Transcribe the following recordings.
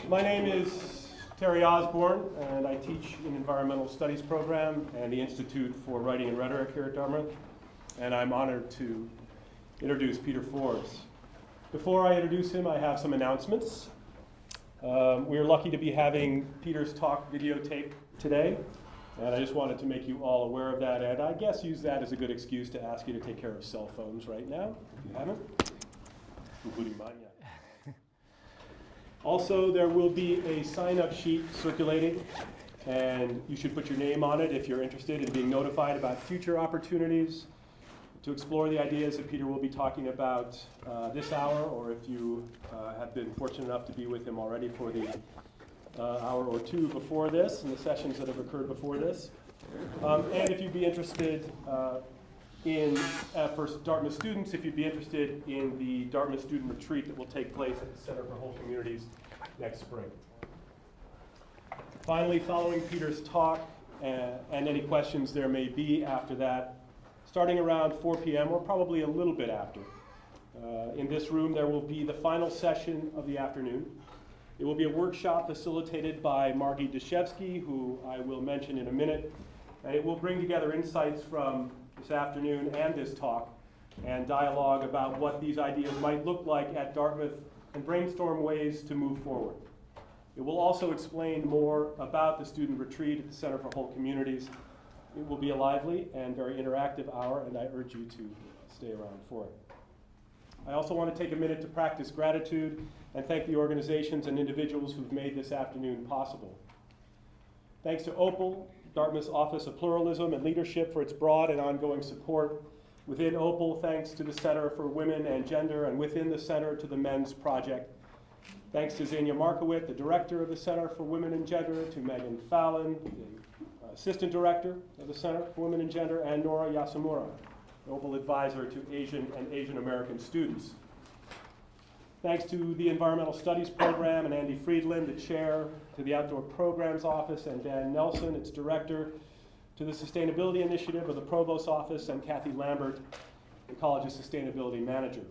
My name is Terry Osborne, and I teach in Environmental Studies program and the Institute for Writing and Rhetoric here at Dartmouth. And I'm honored to introduce Peter Forbes. Before I introduce him, I have some announcements. We're lucky to be having Peter's talk videotaped today, and I just wanted to make you all aware of that, and I guess use that as a good excuse to ask you to take care of cell phones right now, if you haven't, including mine yet. Also, there will be a sign-up sheet circulating, and you should put your name on it if you're interested in being notified about future opportunities to explore the ideas that Peter will be talking about this hour, or if you have been fortunate enough to be with him already for the hour or two before this, and the sessions that have occurred before this. And if you'd be interested for Dartmouth students, if you'd be interested in the Dartmouth Student Retreat that will take place at the Center for Whole Communities next spring. Finally, following Peter's talk and any questions there may be after that, starting around 4 p.m. or probably a little bit after, in this room there will be the final session of the afternoon. It will be a workshop facilitated by Margie Deshevsky, who I will mention in a minute, and it will bring together insights from this afternoon and this talk and dialogue about what these ideas might look like at Dartmouth and brainstorm ways to move forward. It will also explain more about the student retreat at the Center for Whole Communities. It will be a lively and very interactive hour, and I urge you to stay around for it. I also want to take a minute to practice gratitude and thank the organizations and individuals who've made this afternoon possible. Thanks to Opal, Dartmouth's Office of Pluralism and Leadership, for its broad and ongoing support. Within Opal, thanks to the Center for Women and Gender, and within the Center to the Men's Project. Thanks to Xenia Markowit, the Director of the Center for Women and Gender, to Megan Fallon, the Assistant Director of the Center for Women and Gender, and Nora Yasumura, Opal Advisor to Asian and Asian American students. Thanks to the Environmental Studies program and Andy Friedland, the Chair, to the Outdoor Programs Office, and Dan Nelson, its Director, to the Sustainability Initiative of the Provost Office, and Kathy Lambert, the College's Sustainability Manager.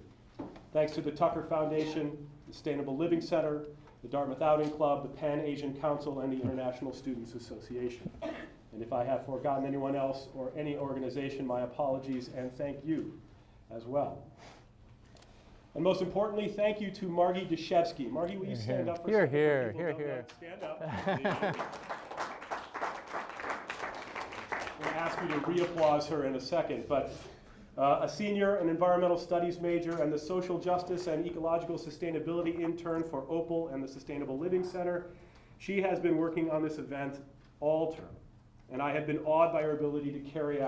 Thanks to the Tucker Foundation, the Sustainable Living Center, the Dartmouth Outing Club, the Pan-Asian Council, and the International Students Association. And if I have forgotten anyone else or any organization, my apologies, and thank you as well. And most importantly, thank you to Margie Deshevsky. Margie, will you stand up for a second? Here. Stand up. We'll ask you to re-applause her in a second, but a senior and environmental studies major and the social justice and ecological sustainability intern for Opal and the Sustainable Living Center. She has been working on this event all term, and I have been awed by her ability to carry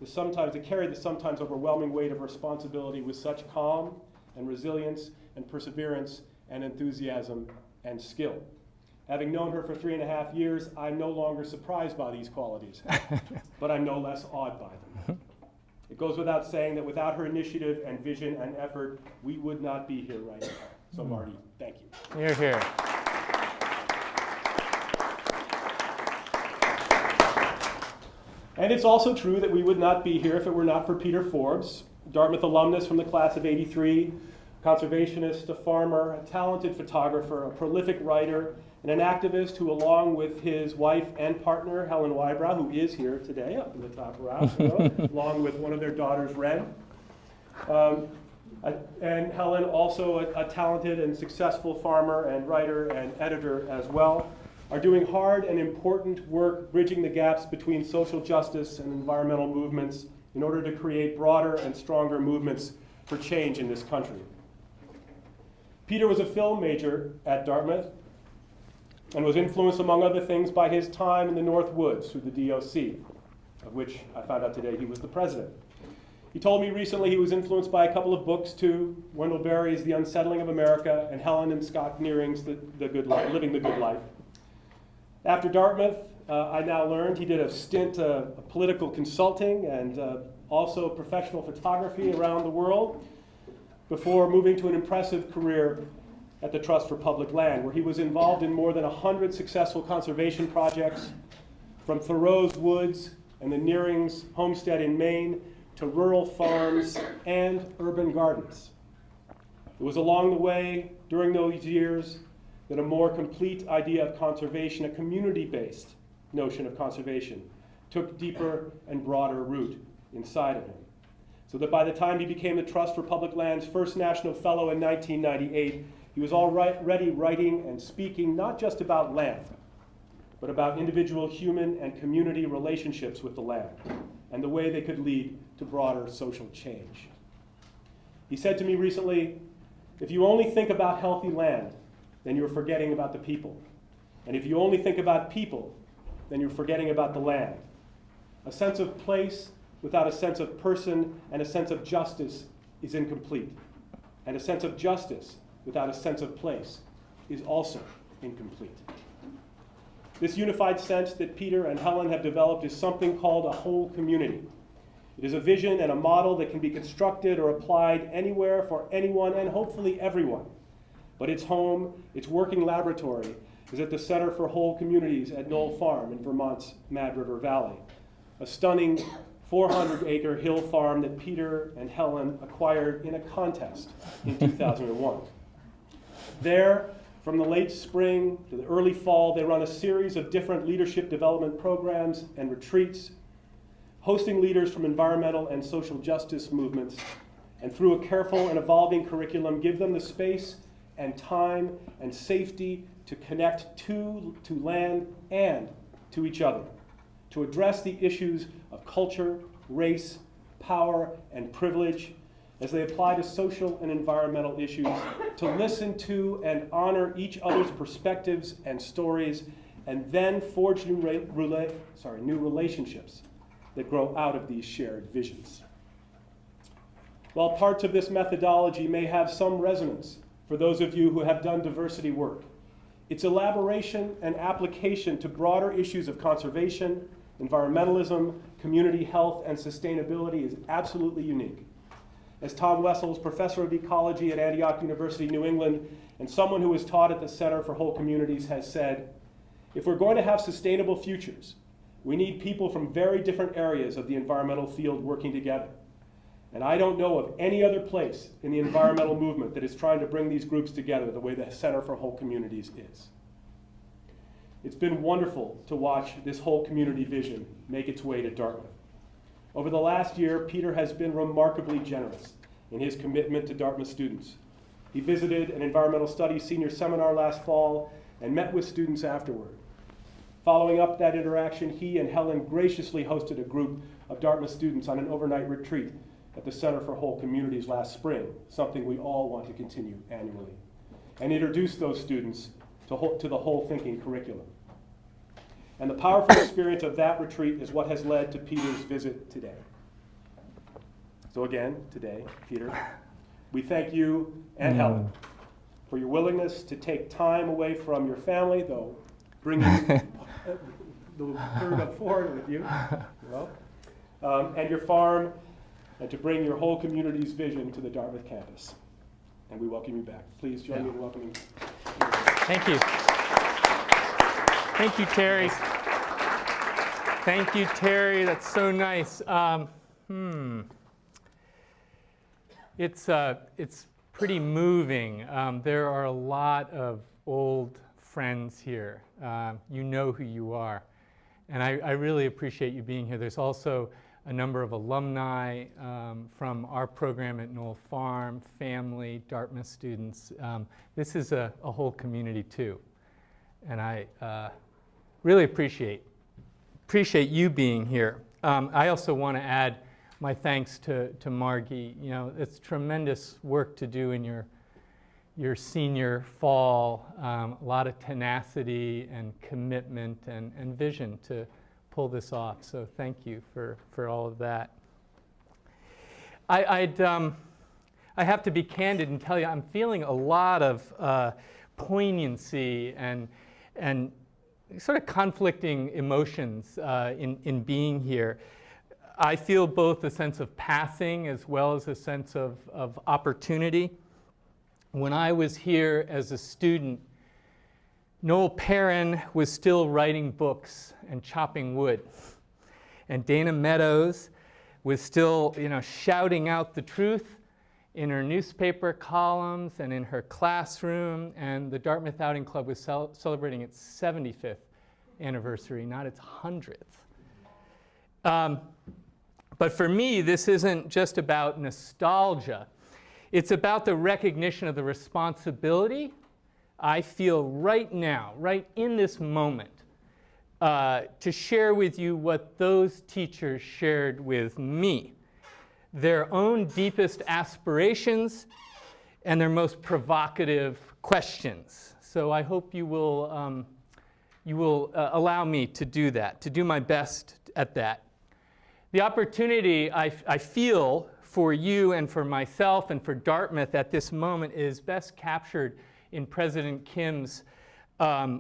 the sometimes overwhelming weight of responsibility with such calm and resilience and perseverance and enthusiasm and skill. Having known her for 3.5 years, I'm no longer surprised by these qualities, but I'm no less awed by them. It goes without saying that without her initiative and vision and effort, we would not be here right now. So Marty, thank you. You're here. And it's also true that we would not be here if it were not for Peter Forbes, Dartmouth alumnus from the class of '83, conservationist, a farmer, a talented photographer, a prolific writer, and an activist who, along with his wife and partner, Helen Wybrow, who is here today up in the top row, along with one of their daughters, Ren. And Helen, also a talented and successful farmer and writer and editor as well, are doing hard and important work bridging the gaps between social justice and environmental movements in order to create broader and stronger movements for change in this country. Peter was a film major at Dartmouth and was influenced, among other things, by his time in the North Woods through the DOC, of which I found out today he was the president. He told me recently he was influenced by a couple of books too, Wendell Berry's The Unsettling of America and Helen and Scott Nearing's The Good Life, Living the Good Life. After Dartmouth, I now learned he did a stint of political consulting and also professional photography around the world before moving to an impressive career at the Trust for Public Land, where he was involved in more than 100 successful conservation projects, from Thoreau's woods and the Nearings homestead in Maine to rural farms and urban gardens. It was along the way, during those years, that a more complete idea of conservation, a community-based notion of conservation, took deeper and broader root inside of him. So that by the time he became the Trust for Public Lands First National Fellow in 1998, he was already writing and speaking not just about land, but about individual human and community relationships with the land and the way they could lead to broader social change. He said to me recently, if you only think about healthy land, then you're forgetting about the people. And if you only think about people, then you're forgetting about the land. A sense of place without a sense of person and a sense of justice is incomplete. And a sense of justice without a sense of place is also incomplete. This unified sense that Peter and Helen have developed is something called a whole community. It is a vision and a model that can be constructed or applied anywhere for anyone and hopefully everyone. But its home, its working laboratory, is at the Center for Whole Communities at Knoll Farm in Vermont's Mad River Valley, a stunning 400-acre hill farm that Peter and Helen acquired in a contest in 2001. There, from the late spring to the early fall, they run a series of different leadership development programs and retreats, hosting leaders from environmental and social justice movements, and through a careful and evolving curriculum, give them the space and time and safety to connect to land and to each other, to address the issues of culture, race, power, and privilege as they apply to social and environmental issues, to listen to and honor each other's perspectives and stories, and then forge new relationships that grow out of these shared visions. While parts of this methodology may have some resonance for those of you who have done diversity work, its elaboration and application to broader issues of conservation, environmentalism, community health, and sustainability is absolutely unique. As Tom Wessels, professor of ecology at Antioch University, New England, and someone who has taught at the Center for Whole Communities has said, if we're going to have sustainable futures, we need people from very different areas of the environmental field working together. And I don't know of any other place in the environmental movement that is trying to bring these groups together the way the Center for Whole Communities is. It's been wonderful to watch this whole community vision make its way to Dartmouth. Over the last year, Peter has been remarkably generous in his commitment to Dartmouth students. He visited an environmental studies senior seminar last fall and met with students afterward. Following up that interaction, he and Helen graciously hosted a group of Dartmouth students on an overnight retreat at the Center for Whole Communities last spring, something we all want to continue annually, and introduced those students to the whole thinking curriculum. And the powerful experience of that retreat is what has led to Peter's visit today. So again, today, Peter, we thank you and Helen for your willingness to take time away from your family, though bringing the third up forward with you, and your farm, and to bring your whole community's vision to the Dartmouth campus. And we welcome you back. Please join me in welcoming. Thank you. Thank you, Terry. Thank you, Terry. That's so nice. It's pretty moving. There are a lot of old friends here. You know who you are. And I really appreciate you being here. There's also a number of alumni from our program at Knoll Farm, family, Dartmouth students. This is a whole community too. And I really appreciate you being here. I also want to add my thanks to Margie. You know, it's tremendous work to do in your senior fall. A lot of tenacity and commitment and vision to pull this off. So thank you for all of that. I have to be candid and tell you, I'm feeling a lot of poignancy and sort of conflicting emotions in being here. I feel both a sense of passing as well as a sense of opportunity. When I was here as a student, Noel Perrin was still writing books and chopping wood. And Dana Meadows was still, shouting out the truth in her newspaper columns and in her classroom, and the Dartmouth Outing Club was celebrating its 75th anniversary, not its 100th. But for me, this isn't just about nostalgia. It's about the recognition of the responsibility I feel right now, right in this moment, to share with you what those teachers shared with me. Their own deepest aspirations and their most provocative questions. So I hope you will allow me to do that, to do my best at that. The opportunity I feel for you and for myself and for Dartmouth at this moment is best captured in President Kim's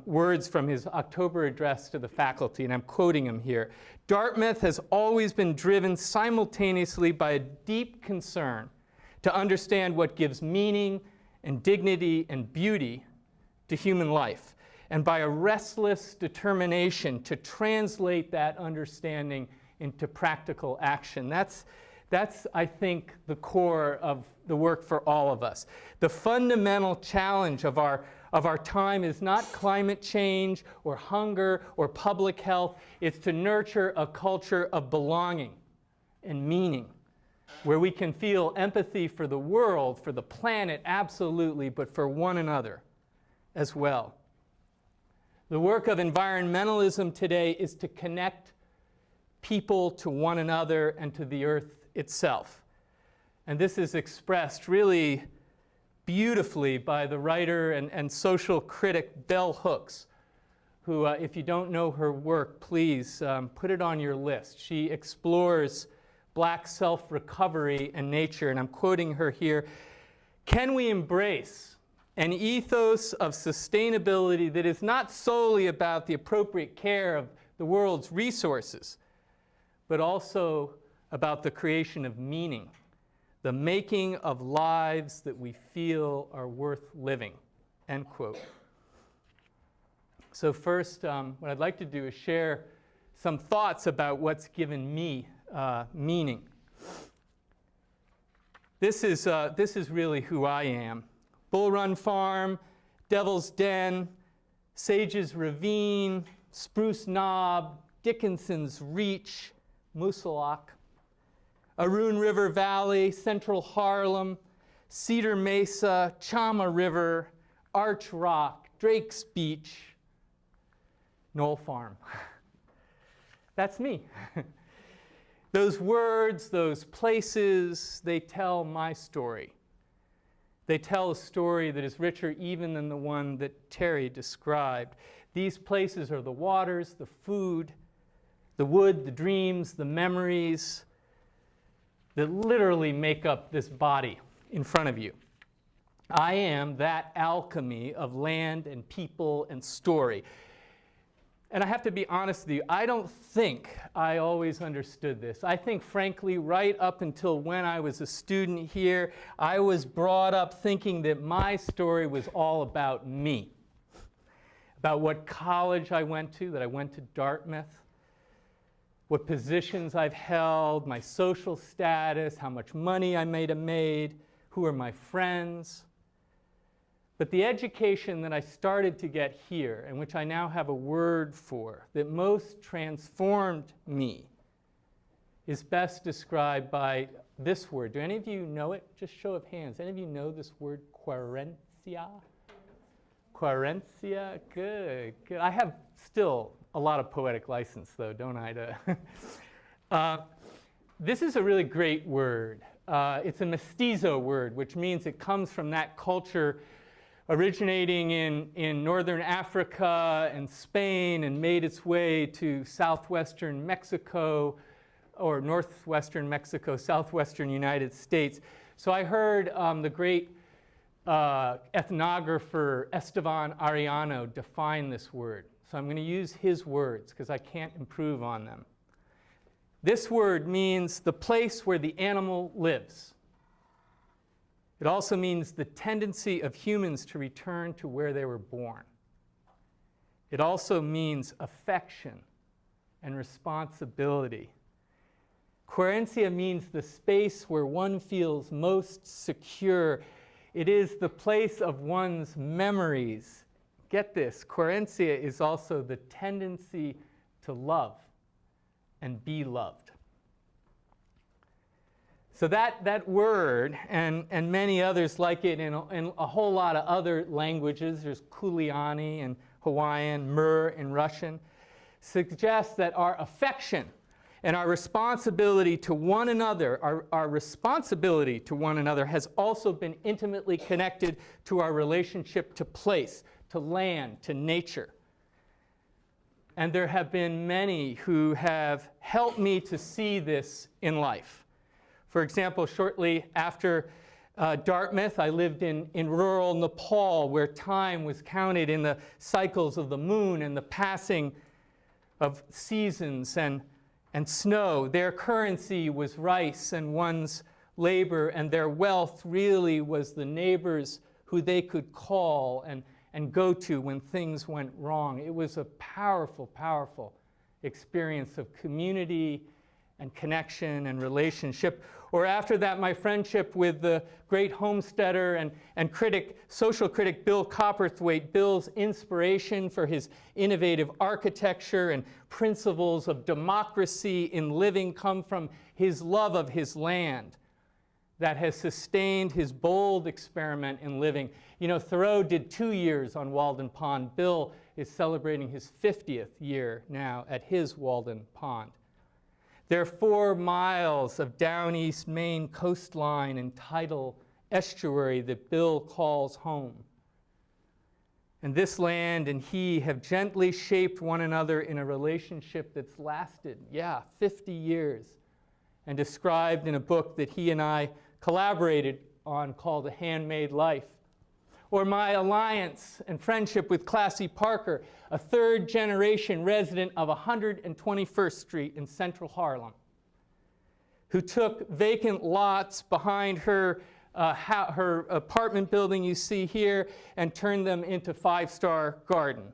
words from his October address to the faculty, and I'm quoting him here. Dartmouth has always been driven simultaneously by a deep concern to understand what gives meaning and dignity and beauty to human life, and by a restless determination to translate that understanding into practical action. That's, I think, the core of the work for all of us. The fundamental challenge of our time is not climate change or hunger or public health. It's to nurture a culture of belonging and meaning, where we can feel empathy for the world, for the planet, absolutely, but for one another as well. The work of environmentalism today is to connect people to one another and to the earth itself. And this is expressed really beautifully by the writer and social critic Bell Hooks, who, if you don't know her work, please put it on your list. She explores Black self-recovery and nature, and I'm quoting her here. Can we embrace an ethos of sustainability that is not solely about the appropriate care of the world's resources, but also about the creation of meaning, the making of lives that we feel are worth living, end quote. So first, what I'd like to do is share some thoughts about what's given me meaning. This is really who I am. Bull Run Farm, Devil's Den, Sage's Ravine, Spruce Knob, Dickinson's Reach, Moosilauke, Arun River Valley, Central Harlem, Cedar Mesa, Chama River, Arch Rock, Drake's Beach, Knoll Farm. That's me. Those words, those places, they tell my story. They tell a story that is richer even than the one that Terry described. These places are the waters, the food, the wood, the dreams, the memories that literally make up this body in front of you. I am that alchemy of land and people and story. And I have to be honest with you, I don't think I always understood this. I think, frankly, right up until when I was a student here, I was brought up thinking that my story was all about me, about what college I went to, that I went to Dartmouth, what positions I've held, my social status, how much money I may have made, who are my friends. But the education that I started to get here, and which I now have a word for, that most transformed me, is best described by this word. Do any of you know it? Just show of hands. Any of you know this word, querencia? Querencia? Good, good. I have still a lot of poetic license, though, don't I? This is a really great word. It's a mestizo word, which means it comes from that culture originating in northern Africa and Spain and made its way to southwestern Mexico, or northwestern Mexico, southwestern United States. So I heard the great ethnographer Esteban Arellano define this word. So I'm going to use his words because I can't improve on them. This word means the place where the animal lives. It also means the tendency of humans to return to where they were born. It also means affection and responsibility. Querencia means the space where one feels most secure. It is the place of one's memories. Get this, querencia is also the tendency to love and be loved. So that word, and many others like it in a whole lot of other languages, there's Kuleani in Hawaiian, Mer in Russian, suggests that our affection and our responsibility to one another, our responsibility to one another has also been intimately connected to our relationship to place, to land, to nature. And there have been many who have helped me to see this in life. For example, shortly after Dartmouth, I lived in rural Nepal, where time was counted in the cycles of the moon and the passing of seasons and snow. Their currency was rice and one's labor, and their wealth really was the neighbors who they could call and go to when things went wrong. It was a powerful, powerful experience of community and connection and relationship. Or after that, my friendship with the great homesteader and social critic Bill Copperthwaite. Bill's inspiration for his innovative architecture and principles of democracy in living come from his love of his land that has sustained his bold experiment in living. You know, Thoreau did 2 years on Walden Pond. Bill is celebrating his 50th year now at his Walden Pond. There are 4 miles of down East Maine coastline and tidal estuary that Bill calls home. And this land and he have gently shaped one another in a relationship that's lasted, 50 years, and described in a book that he and I collaborated on called A Handmade Life. Or my alliance and friendship with Classy Parker, a 3rd-generation resident of 121st Street in central Harlem, who took vacant lots behind her apartment building you see here and turned them into 5-star garden,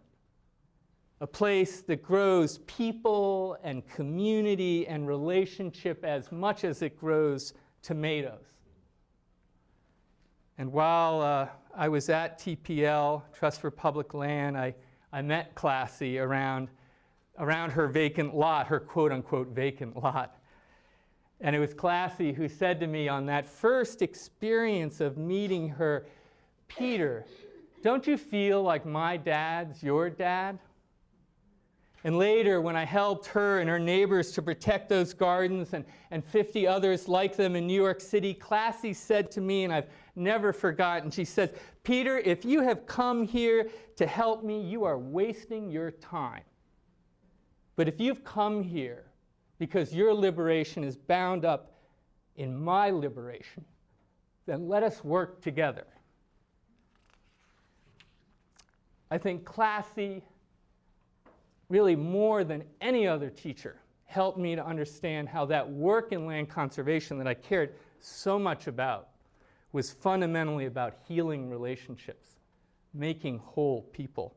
a place that grows people and community and relationship as much as it grows tomatoes. And while I was at TPL, Trust for Public Land, I met Classy around her vacant lot, her quote-unquote vacant lot. And it was Classy who said to me on that first experience of meeting her, "Peter, don't you feel like my dad's your dad?" And later, when I helped her and her neighbors to protect those gardens and 50 others like them in New York City, Classy said to me, and I've never forgotten, she says, "Peter, if you have come here to help me, you are wasting your time. But if you've come here because your liberation is bound up in my liberation, then let us work together." I think Classy, really more than any other teacher, helped me to understand how that work in land conservation that I cared so much about was fundamentally about healing relationships, making whole people.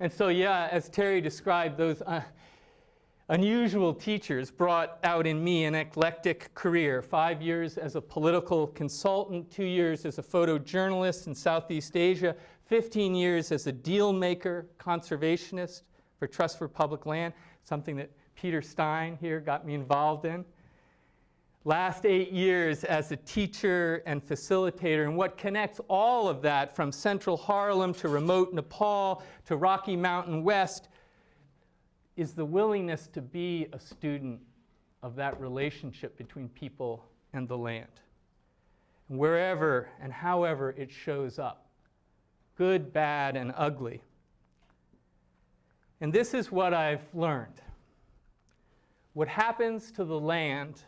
And so, as Terry described, those unusual teachers brought out in me an eclectic career. 5 years as a political consultant, 2 years as a photojournalist in Southeast Asia, 15 years as a deal maker, conservationist for Trust for Public Land, something that Peter Stein here got me involved in. Last 8 years as a teacher and facilitator, and what connects all of that from central Harlem to remote Nepal to Rocky Mountain West is the willingness to be a student of that relationship between people and the land. And wherever and however it shows up, good, bad, and ugly. And this is what I've learned. What happens to the land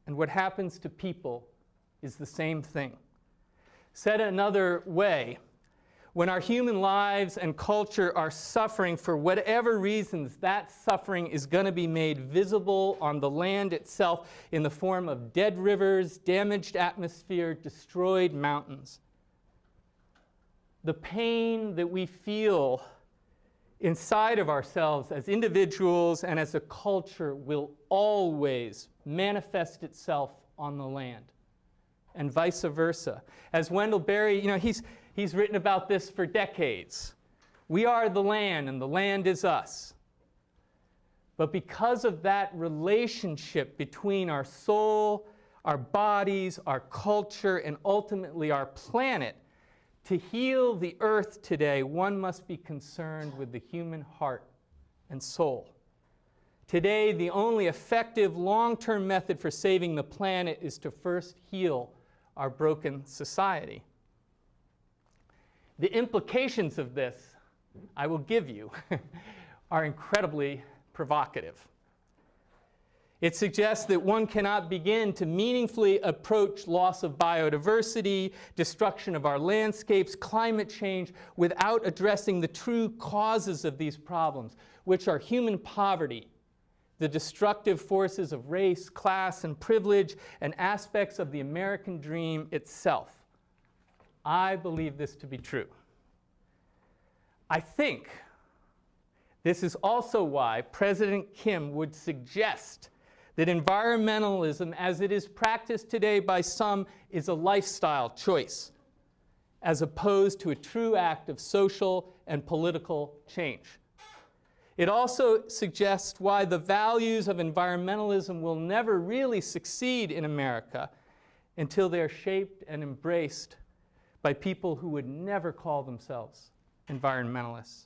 and what happens to people is the same thing. Said another way, when our human lives and culture are suffering for whatever reasons, that suffering is going to be made visible on the land itself in the form of dead rivers, damaged atmosphere, destroyed mountains. The pain that we feel inside of ourselves as individuals and as a culture will always manifest itself on the land, and vice versa. As Wendell Berry, he's written about this for decades. We are the land, and the land is us. But because of that relationship between our soul, our bodies, our culture, and ultimately our planet, to heal the earth today, one must be concerned with the human heart and soul. Today, the only effective long-term method for saving the planet is to first heal our broken society. The implications of this, I will give you, are incredibly provocative. It suggests that one cannot begin to meaningfully approach loss of biodiversity, destruction of our landscapes, climate change, without addressing the true causes of these problems, which are human poverty, the destructive forces of race, class, and privilege, and aspects of the American dream itself. I believe this to be true. I think this is also why President Kim would suggest that environmentalism, as it is practiced today by some, is a lifestyle choice, as opposed to a true act of social and political change. It also suggests why the values of environmentalism will never really succeed in America until they are shaped and embraced by people who would never call themselves environmentalists.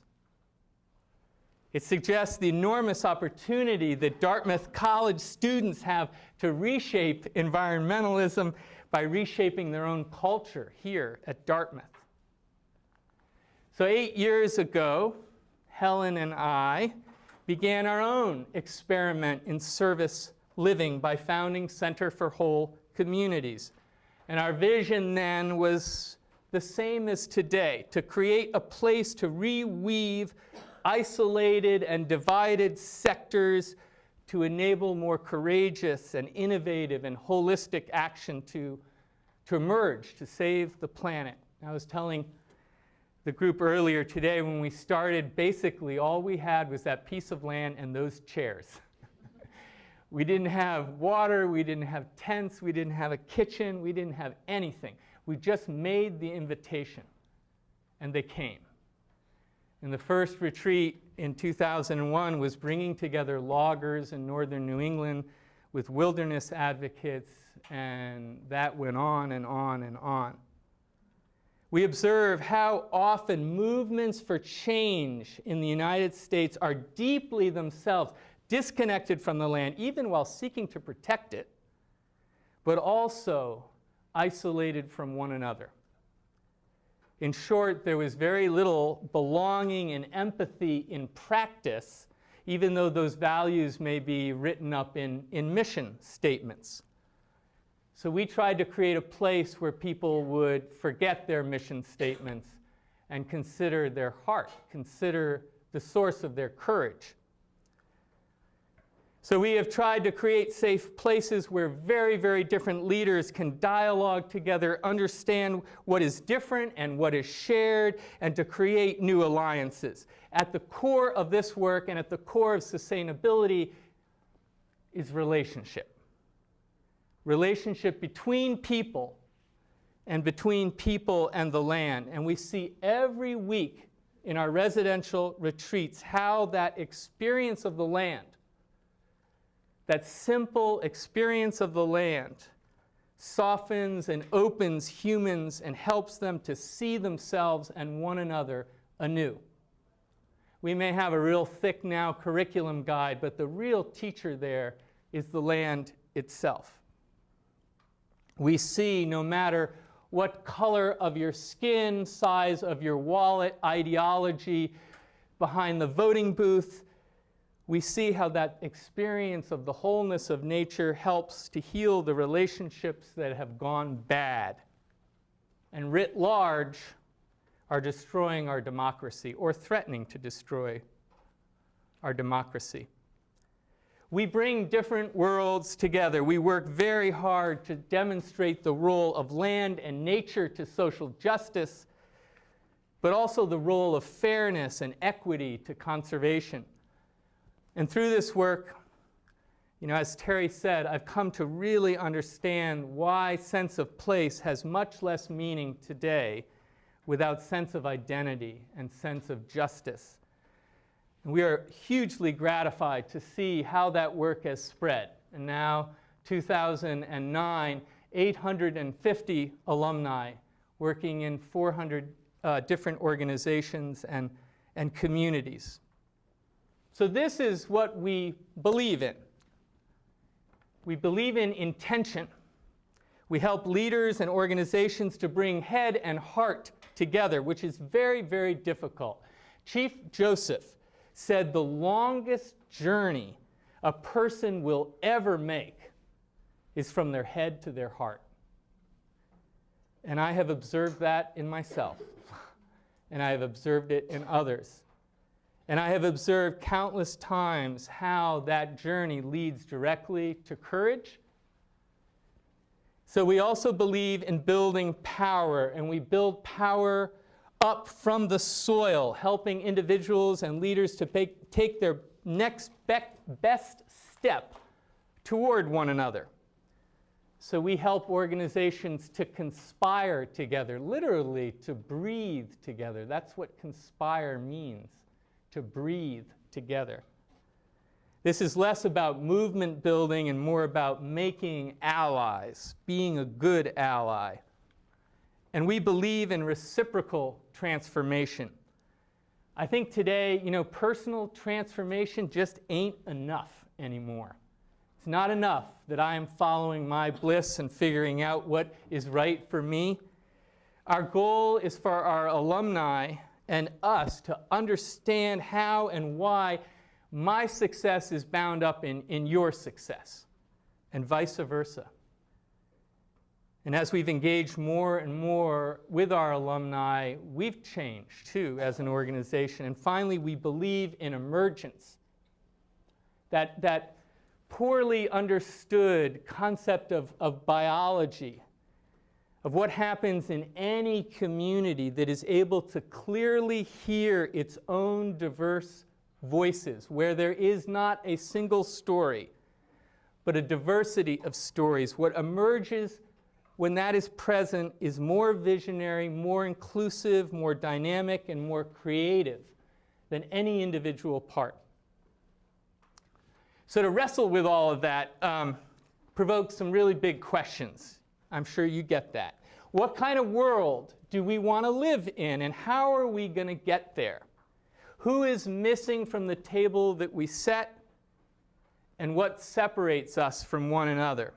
It suggests the enormous opportunity that Dartmouth College students have to reshape environmentalism by reshaping their own culture here at Dartmouth. So 8 years ago, Helen and I began our own experiment in service living by founding Center for Whole Communities. And our vision then was the same as today, to create a place to reweave isolated and divided sectors to enable more courageous and innovative and holistic action to emerge, to save the planet. I was telling the group earlier today when we started, basically all we had was that piece of land and those chairs. We didn't have water, we didn't have tents, we didn't have a kitchen, we didn't have anything. We just made the invitation, and they came. And the first retreat in 2001 was bringing together loggers in northern New England with wilderness advocates, and that went on and on and on. We observe how often movements for change in the United States are deeply themselves disconnected from the land, even while seeking to protect it, but also isolated from one another. In short, there was very little belonging and empathy in practice, even though those values may be written up in mission statements. So we tried to create a place where people would forget their mission statements and consider their heart, consider the source of their courage. So we have tried to create safe places where very, very different leaders can dialogue together, understand what is different and what is shared, and to create new alliances. At the core of this work and at the core of sustainability is relationship. Relationship between people and between people and the land. And we see every week in our residential retreats how that experience of the land, that simple experience of the land, softens and opens humans and helps them to see themselves and one another anew. We may have a real thick now curriculum guide, but the real teacher there is the land itself. We see no matter what color of your skin, size of your wallet, ideology behind the voting booth, we see how that experience of the wholeness of nature helps to heal the relationships that have gone bad and writ large are destroying our democracy or threatening to destroy our democracy. We bring different worlds together. We work very hard to demonstrate the role of land and nature to social justice, but also the role of fairness and equity to conservation. And through this work, as Terry said, I've come to really understand why sense of place has much less meaning today without sense of identity and sense of justice. And we are hugely gratified to see how that work has spread. And now, 2009, 850 alumni working in 400 different organizations and communities. So this is what we believe in. We believe in intention. We help leaders and organizations to bring head and heart together, which is very, very difficult. Chief Joseph said the longest journey a person will ever make is from their head to their heart. And I have observed that in myself. And I have observed it in others. And I have observed countless times how that journey leads directly to courage. So we also believe in building power, and we build power up from the soil, helping individuals and leaders to take their next best step toward one another. So we help organizations to conspire together, literally to breathe together. That's what conspire means, to breathe together. This is less about movement building and more about making allies, being a good ally. And we believe in reciprocal transformation. I think today, personal transformation just ain't enough anymore. It's not enough that I am following my bliss and figuring out what is right for me. Our goal is for our alumni and us to understand how and why my success is bound up in your success, and vice versa. And as we've engaged more and more with our alumni, we've changed too as an organization. And finally, we believe in emergence. That poorly understood concept of biology, of what happens in any community that is able to clearly hear its own diverse voices, where there is not a single story, but a diversity of stories. What emerges when that is present is more visionary, more inclusive, more dynamic, and more creative than any individual part. So to wrestle with all of that provokes some really big questions. I'm sure you get that. What kind of world do we want to live in, and how are we going to get there? Who is missing from the table that we set, and what separates us from one another?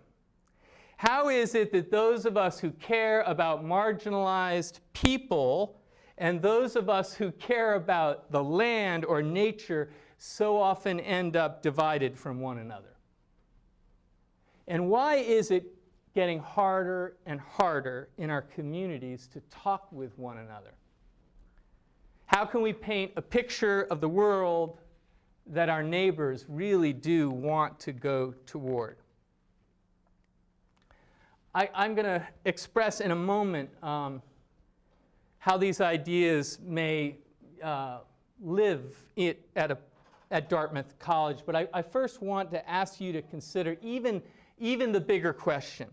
How is it that those of us who care about marginalized people and those of us who care about the land or nature so often end up divided from one another? And why is it getting harder and harder in our communities to talk with one another? How can we paint a picture of the world that our neighbors really do want to go toward? I'm going to express in a moment how these ideas may live at Dartmouth College, but I first want to ask you to consider even the bigger question.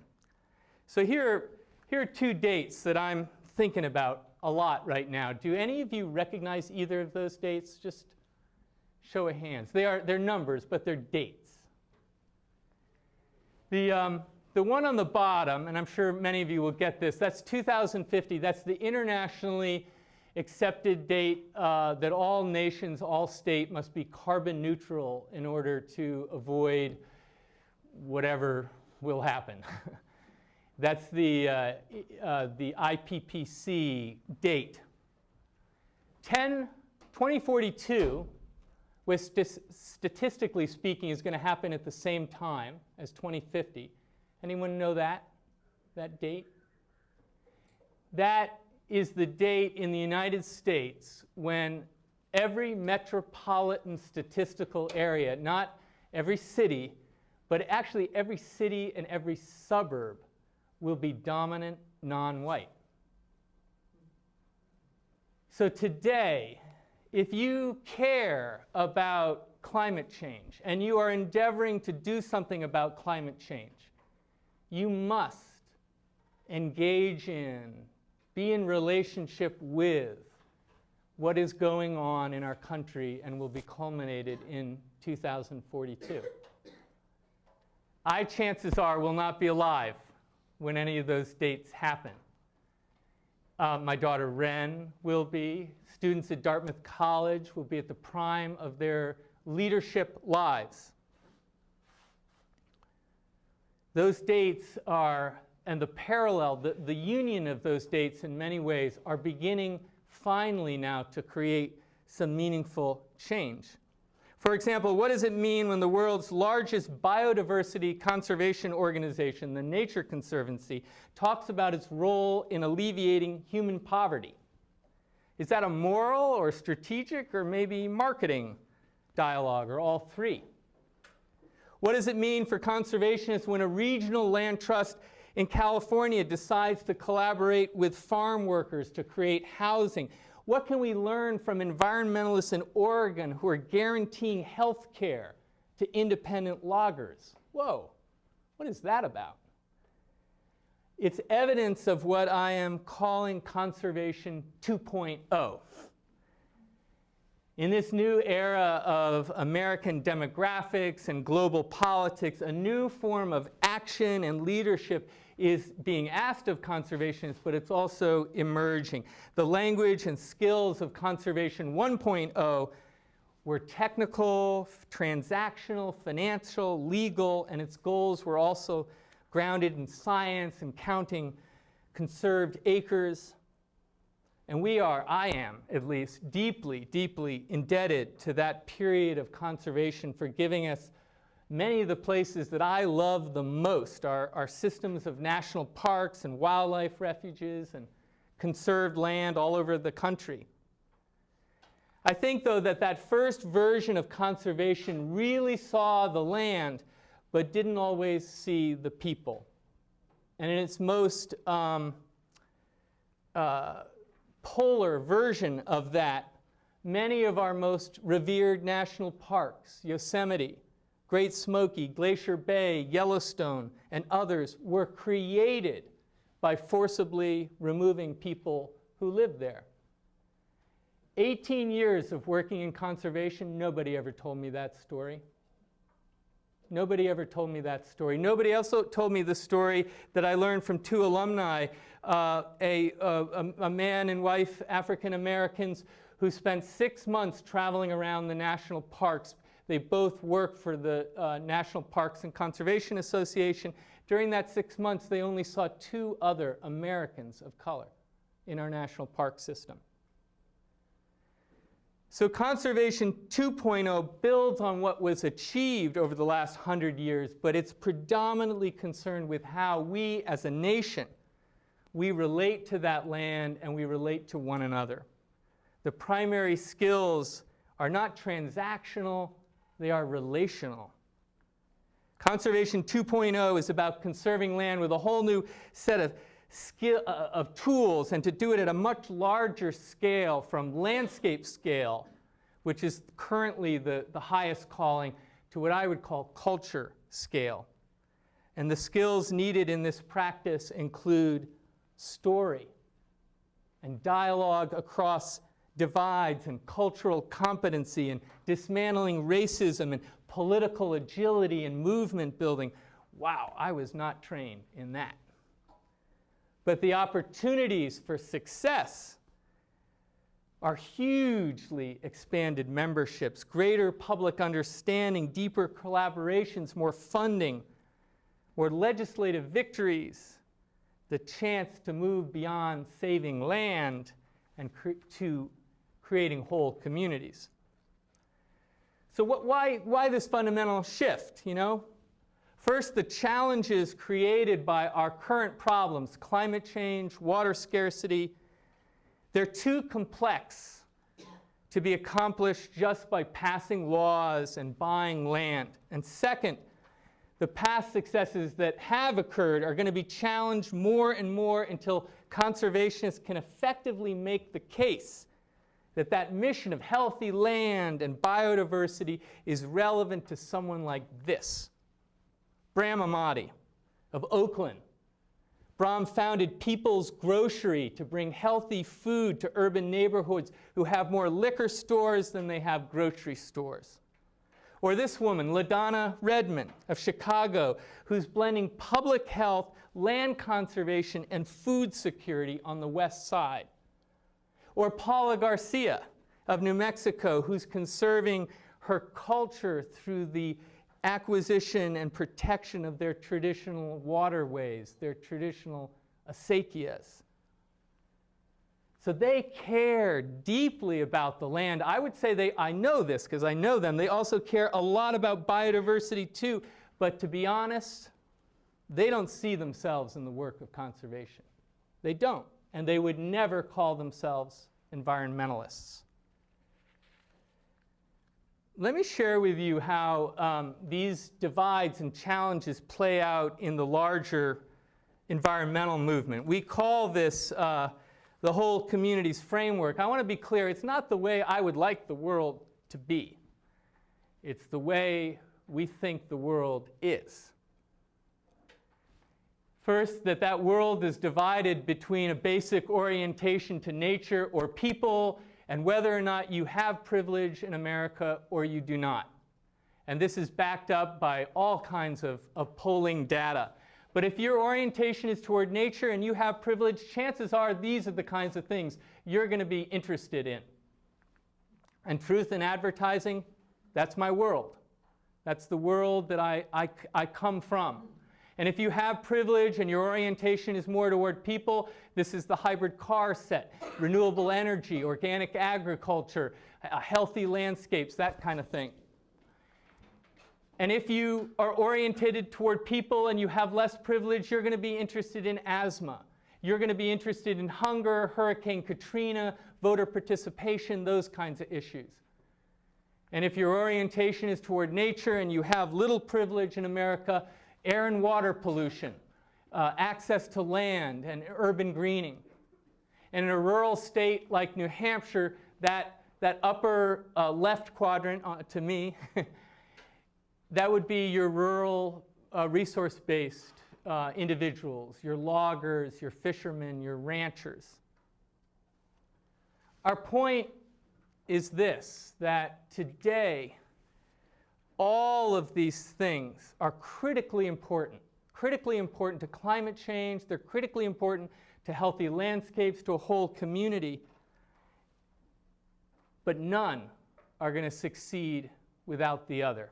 So here are two dates that I'm thinking about a lot right now. Do any of you recognize either of those dates? Just show of hands. They're numbers, but they're dates. The one on the bottom, and I'm sure many of you will get this, that's 2050. That's the internationally accepted date that all nations, all states must be carbon neutral in order to avoid whatever will happen. That's the IPCC date. 2042, which statistically speaking is going to happen at the same time as 2050. Anyone know that date? That is the date in the United States when every metropolitan statistical area, not every city, but actually every city and every suburb will be dominant non-white. So today, if you care about climate change and you are endeavoring to do something about climate change, you must engage in, be in relationship with what is going on in our country and will be culminated in 2042. I, chances are, will not be alive when any of those dates happen. My daughter Ren will be. Students at Dartmouth College will be at the prime of their leadership lives. Those dates are, and the parallel, the union of those dates in many ways are beginning finally now to create some meaningful change. For example, what does it mean when the world's largest biodiversity conservation organization, the Nature Conservancy, talks about its role in alleviating human poverty? Is that a moral or strategic or maybe marketing dialogue, or all three? What does it mean for conservationists when a regional land trust in California decides to collaborate with farm workers to create housing? What can we learn from environmentalists in Oregon who are guaranteeing health care to independent loggers? Whoa, what is that about? It's evidence of what I am calling Conservation 2.0. In this new era of American demographics and global politics, a new form of action and leadership is being asked of conservationists, but it's also emerging. The language and skills of Conservation 1.0 were technical, transactional, financial, legal, and its goals were also grounded in science and counting conserved acres. And we are, I am at least, deeply, deeply indebted to that period of conservation for giving us many of the places that I love the most, our systems of national parks and wildlife refuges and conserved land all over the country. I think, though, that first version of conservation really saw the land, but didn't always see the people. And in its most polar version of that, many of our most revered national parks, Yosemite, Great Smoky, Glacier Bay, Yellowstone, and others, were created by forcibly removing people who lived there. 18 years of working in conservation, nobody ever told me that story. Nobody ever told me that story. Nobody else told me the story that I learned from two alumni, a man and wife, African Americans, who spent 6 months traveling around the national parks. They both work for the National Parks and Conservation Association. During that 6 months, they only saw 2 other Americans of color in our national park system. So Conservation 2.0 builds on what was achieved over the last 100 years, but it's predominantly concerned with how we as a nation, we relate to that land and we relate to one another. The primary skills are not transactional, they are relational. Conservation 2.0 is about conserving land with a whole new set of tools, and to do it at a much larger scale, from landscape scale, which is currently the highest calling, to what I would call culture scale. And the skills needed in this practice include story and dialogue across divides and cultural competency and dismantling racism and political agility and movement building. Wow, I was not trained in that. But the opportunities for success are hugely expanded memberships, greater public understanding, deeper collaborations, more funding, more legislative victories, the chance to move beyond saving land and to creating whole communities. So why this fundamental shift, you know? First, the challenges created by our current problems, climate change, water scarcity, they're too complex to be accomplished just by passing laws and buying land. And second, the past successes that have occurred are going to be challenged more and more until conservationists can effectively make the case that mission of healthy land and biodiversity is relevant to someone like this. Bram Amati of Oakland. Bram founded People's Grocery to bring healthy food to urban neighborhoods who have more liquor stores than they have grocery stores. Or this woman, LaDonna Redmond of Chicago, who's blending public health, land conservation, and food security on the west side. Or Paula Garcia of New Mexico, who's conserving her culture through the acquisition and protection of their traditional waterways, their traditional acequias. So they care deeply about the land. I would say I know this because I know them. They also care a lot about biodiversity too. But to be honest, they don't see themselves in the work of conservation. They don't. And they would never call themselves environmentalists. Let me share with you how these divides and challenges play out in the larger environmental movement. We call this the whole community's framework. I want to be clear, it's not the way I would like the world to be. It's the way we think the world is. First, that world is divided between a basic orientation to nature or people and whether or not you have privilege in America or you do not. And this is backed up by all kinds of polling data. But if your orientation is toward nature and you have privilege, chances are these are the kinds of things you're going to be interested in. And truth in advertising, that's my world. That's the world that I come from. And if you have privilege and your orientation is more toward people, this is the hybrid car set, renewable energy, organic agriculture, healthy landscapes, that kind of thing. And if you are oriented toward people and you have less privilege, you're going to be interested in asthma. You're going to be interested in hunger, Hurricane Katrina, voter participation, those kinds of issues. And if your orientation is toward nature and you have little privilege in America, air and water pollution, access to land, and urban greening. And in a rural state like New Hampshire, that upper left quadrant, to me, that would be your rural resource-based individuals, your loggers, your fishermen, your ranchers. Our point is this, that today, all of these things are critically important to climate change. They're critically important to healthy landscapes, to a whole community. But none are going to succeed without the other.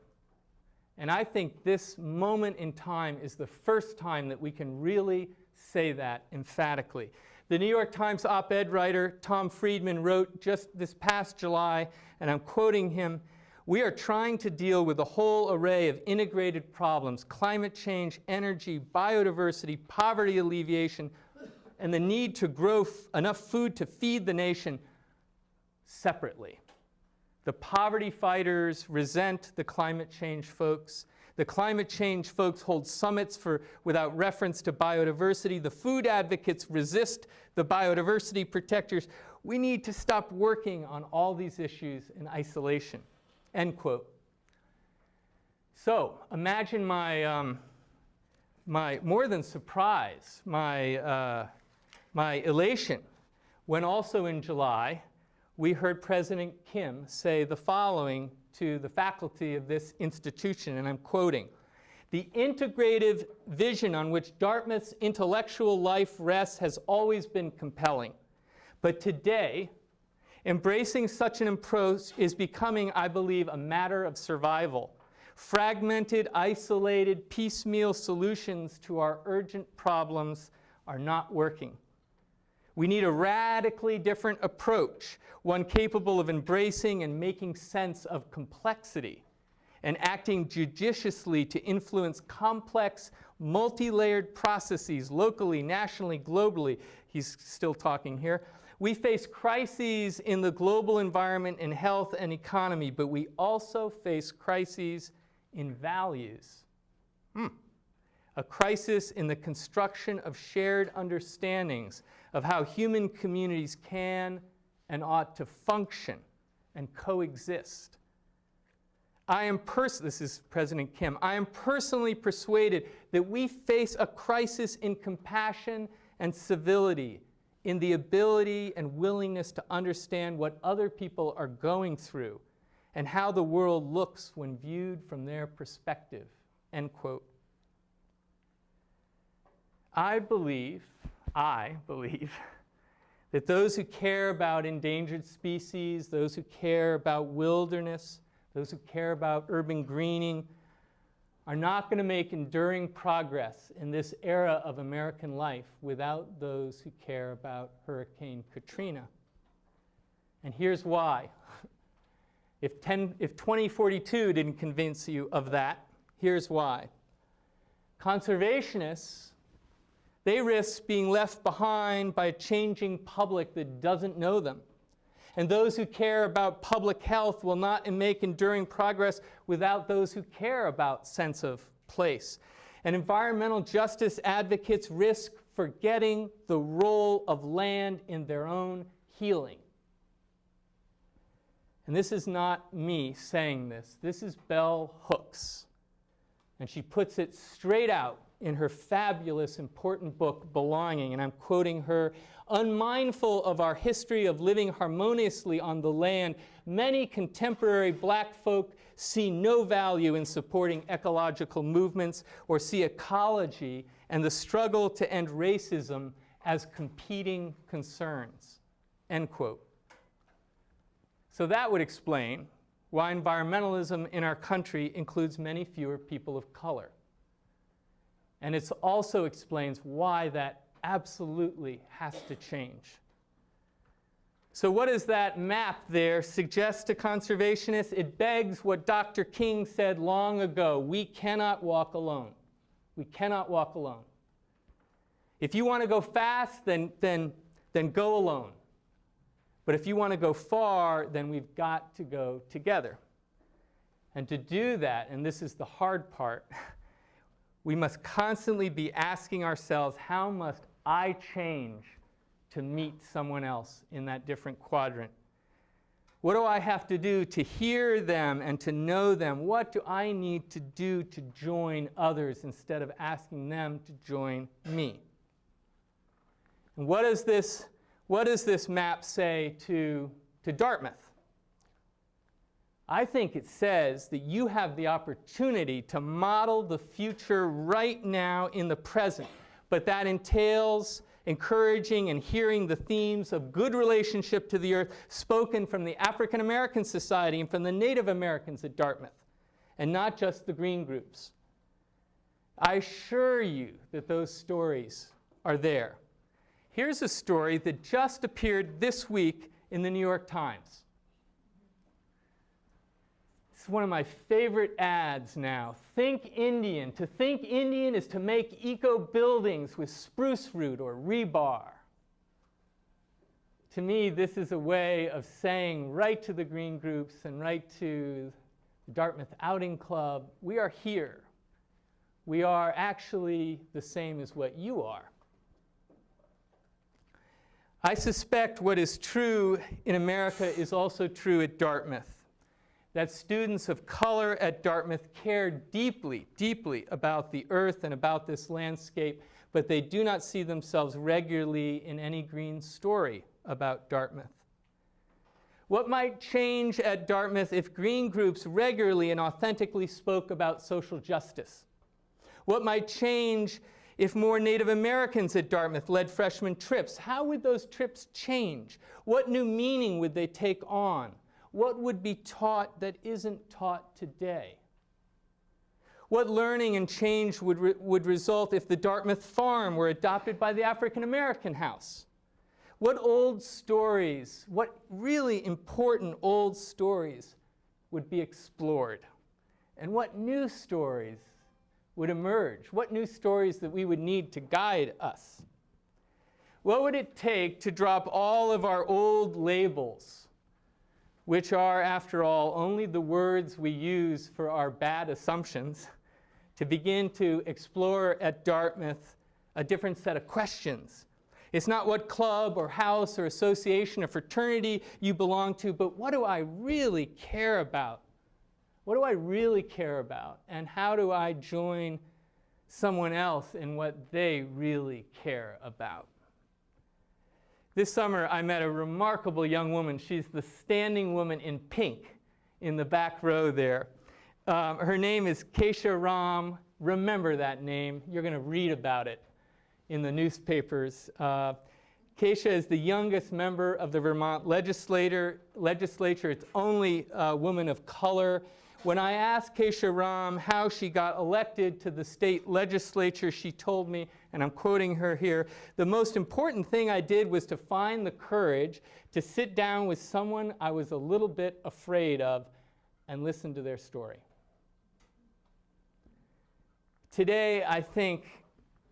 And I think this moment in time is the first time that we can really say that emphatically. The New York Times op-ed writer Tom Friedman wrote just this past July, and I'm quoting him, "We are trying to deal with a whole array of integrated problems: climate change, energy, biodiversity, poverty alleviation, and the need to grow enough food to feed the nation separately. The poverty fighters resent the climate change folks. The climate change folks hold summits without reference to biodiversity. The food advocates resist the biodiversity protectors. We need to stop working on all these issues in isolation." End quote. So imagine my more than surprise, my elation, when also in July we heard President Kim say the following to the faculty of this institution, and I'm quoting, "The integrative vision on which Dartmouth's intellectual life rests has always been compelling. But today, embracing such an approach is becoming, I believe, a matter of survival. Fragmented, isolated, piecemeal solutions to our urgent problems are not working. We need a radically different approach, one capable of embracing and making sense of complexity and acting judiciously to influence complex, multi-layered processes locally, nationally, globally." He's still talking here. "We face crises in the global environment in health and economy, but we also face crises in values. A crisis in the construction of shared understandings of how human communities can and ought to function and coexist. This is President Kim, I am personally persuaded that we face a crisis in compassion and civility, in the ability and willingness to understand what other people are going through and how the world looks when viewed from their perspective, end quote. I believe that those who care about endangered species, those who care about wilderness, those who care about urban greening, are not going to make enduring progress in this era of American life without those who care about Hurricane Katrina. And here's why. If 2042 didn't convince you of that, here's why. Conservationists, they risk being left behind by a changing public that doesn't know them. And those who care about public health will not make enduring progress without those who care about sense of place. And environmental justice advocates risk forgetting the role of land in their own healing. And this is not me saying this. This is Bell Hooks. And she puts it straight out in her fabulous, important book, Belonging. And I'm quoting her, "Unmindful of our history of living harmoniously on the land, many contemporary black folk see no value in supporting ecological movements or see ecology and the struggle to end racism as competing concerns," end quote. So that would explain why environmentalism in our country includes many fewer people of color. And it also explains why that absolutely has to change. So what does that map there suggest to conservationists? It begs what Dr. King said long ago: we cannot walk alone. We cannot walk alone. If you want to go fast, then go alone. But if you want to go far, then we've got to go together. And to do that, and this is the hard part, we must constantly be asking ourselves, how must I change to meet someone else in that different quadrant? What do I have to do to hear them and to know them? What do I need to do to join others instead of asking them to join me? And what does this map say to Dartmouth? I think it says that you have the opportunity to model the future right now in the present, but that entails encouraging and hearing the themes of good relationship to the earth spoken from the African American Society and from the Native Americans at Dartmouth, and not just the green groups. I assure you that those stories are there. Here's a story that just appeared this week in the New York Times. It's one of my favorite ads now. Think Indian. To think Indian is to make eco-buildings with spruce root or rebar. To me, this is a way of saying right to the green groups and right to the Dartmouth Outing Club, we are here. We are actually the same as what you are. I suspect what is true in America is also true at Dartmouth. That students of color at Dartmouth care deeply, deeply about the earth and about this landscape, but they do not see themselves regularly in any green story about Dartmouth. What might change at Dartmouth if green groups regularly and authentically spoke about social justice? What might change if more Native Americans at Dartmouth led freshman trips? How would those trips change? What new meaning would they take on? What would be taught that isn't taught today? What learning and change would result if the Dartmouth farm were adopted by the African American house? What old stories, what really important old stories would be explored? And what new stories would emerge? What new stories that we would need to guide us? What would it take to drop all of our old labels, which are, after all, only the words we use for our bad assumptions, to begin to explore at Dartmouth a different set of questions? It's not what club or house or association or fraternity you belong to, but what do I really care about? What do I really care about? And how do I join someone else in what they really care about? This summer, I met a remarkable young woman. She's the standing woman in pink in the back row there. Her name is Keisha Ram. Remember that name. You're going to read about it in the newspapers. Keisha is the youngest member of the Vermont legislature. It's only a woman of color. When I asked Keisha Ram how she got elected to the state legislature, she told me, and I'm quoting her here, "The most important thing I did was to find the courage to sit down with someone I was a little bit afraid of and listen to their story." Today, I think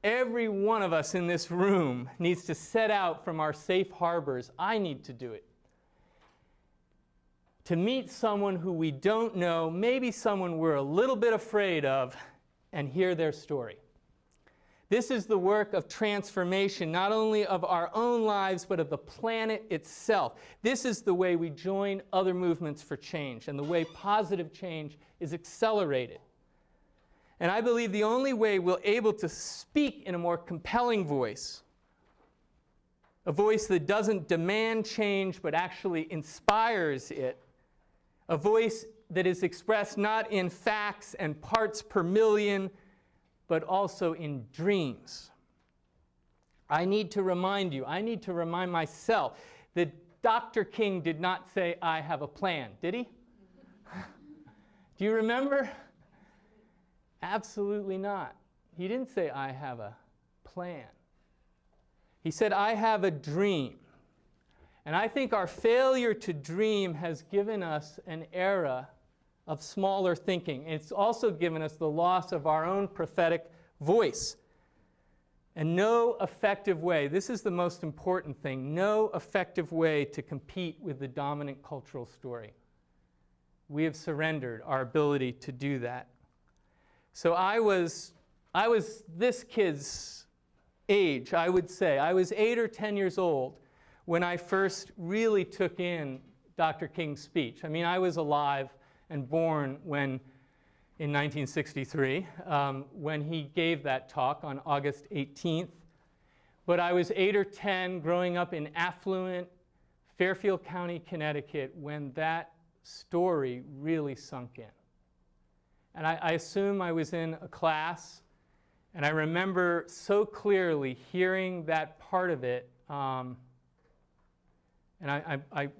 every one of us in this room needs to set out from our safe harbors. I need to do it. To meet someone who we don't know, maybe someone we're a little bit afraid of, and hear their story. This is the work of transformation, not only of our own lives, but of the planet itself. This is the way we join other movements for change, and the way positive change is accelerated. And I believe the only way we're able to speak in a more compelling voice, a voice that doesn't demand change but actually inspires it, a voice that is expressed not in facts and parts per million, but also in dreams. I need to remind you, I need to remind myself that Dr. King did not say, "I have a plan," did he? Do you remember? Absolutely not. He didn't say, "I have a plan." He said, "I have a dream." And I think our failure to dream has given us an era of smaller thinking. It's also given us the loss of our own prophetic voice. And no effective way, this is the most important thing, no effective way to compete with the dominant cultural story. We have surrendered our ability to do that. So I was this kid's age, I would say. I was 8 or 10 years old when I first really took in Dr. King's speech. I mean, I was alive and born when, in 1963, when he gave that talk on August 18th. But I was 8 or 10 growing up in affluent Fairfield County, Connecticut, when that story really sunk in. And I assume I was in a class, and I remember so clearly hearing that part of it. And I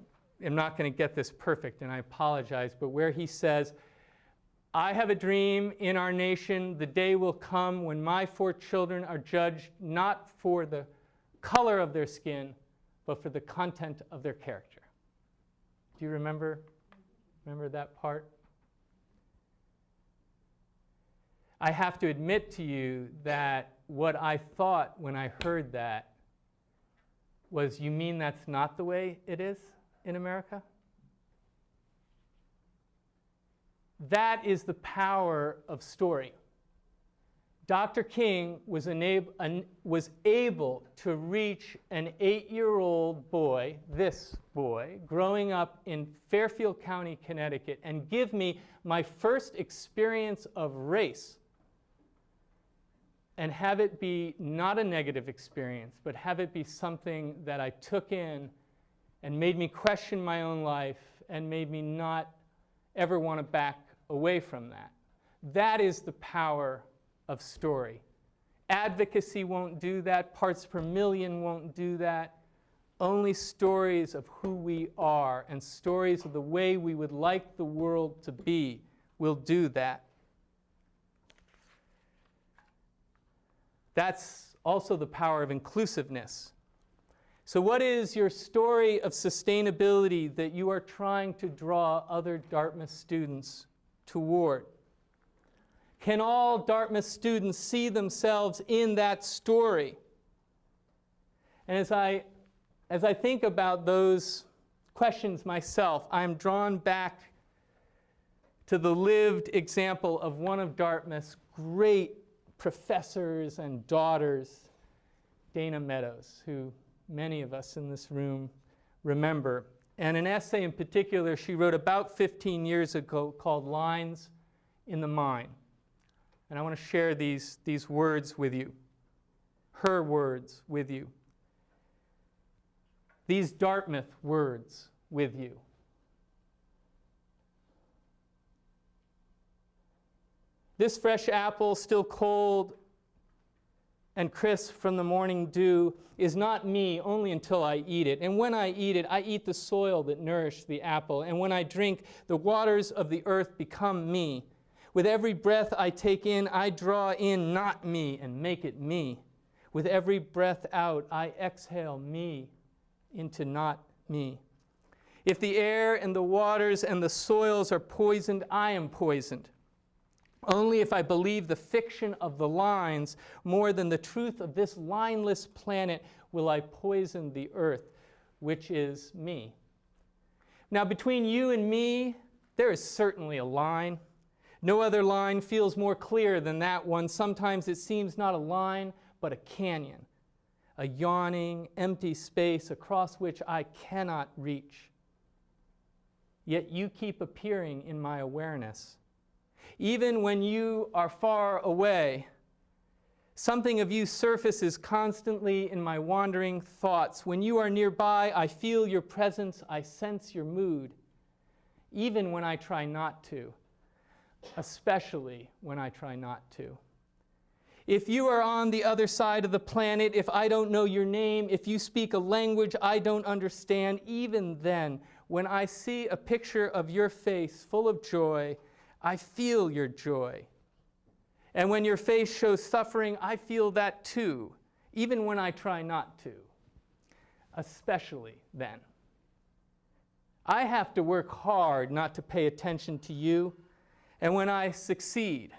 am not going to get this perfect, and I apologize, but where he says, "I have a dream in our nation, the day will come when my 4 children are judged not for the color of their skin, but for the content of their character." Do you remember that part? I have to admit to you that what I thought when I heard that was, "You mean that's not the way it is in America?" That is the power of story. Dr. King was able to reach an 8-year-old boy, this boy, growing up in Fairfield County, Connecticut, and give me my first experience of race, and have it be not a negative experience, but have it be something that I took in and made me question my own life and made me not ever want to back away from that. That is the power of story. Advocacy won't do that. Parts per million won't do that. Only stories of who we are and stories of the way we would like the world to be will do that. That's also the power of inclusiveness. So what is your story of sustainability that you are trying to draw other Dartmouth students toward? Can all Dartmouth students see themselves in that story? And as I think about those questions myself, I'm drawn back to the lived example of one of Dartmouth's great professors and daughters, Dana Meadows, who many of us in this room remember. And an essay in particular she wrote about 15 years ago called Lines in the Mind. And I want to share these words with you, her words with you, these Dartmouth words with you. This fresh apple, still cold and crisp from the morning dew, is not me only until I eat it. And when I eat it, I eat the soil that nourished the apple. And when I drink, the waters of the earth become me. With every breath I take in, I draw in not me and make it me. With every breath out, I exhale me into not me. If the air and the waters and the soils are poisoned, I am poisoned. Only if I believe the fiction of the lines more than the truth of this lineless planet will I poison the earth, which is me. Now, between you and me, there is certainly a line. No other line feels more clear than that one. Sometimes it seems not a line, but a canyon, a yawning, empty space across which I cannot reach. Yet you keep appearing in my awareness. Even when you are far away, something of you surfaces constantly in my wandering thoughts. When you are nearby, I feel your presence, I sense your mood, even when I try not to, especially when I try not to. If you are on the other side of the planet, if I don't know your name, if you speak a language I don't understand, even then, when I see a picture of your face full of joy, I feel your joy. And when your face shows suffering, I feel that too, even when I try not to, especially then. I have to work hard not to pay attention to you, and when I succeed,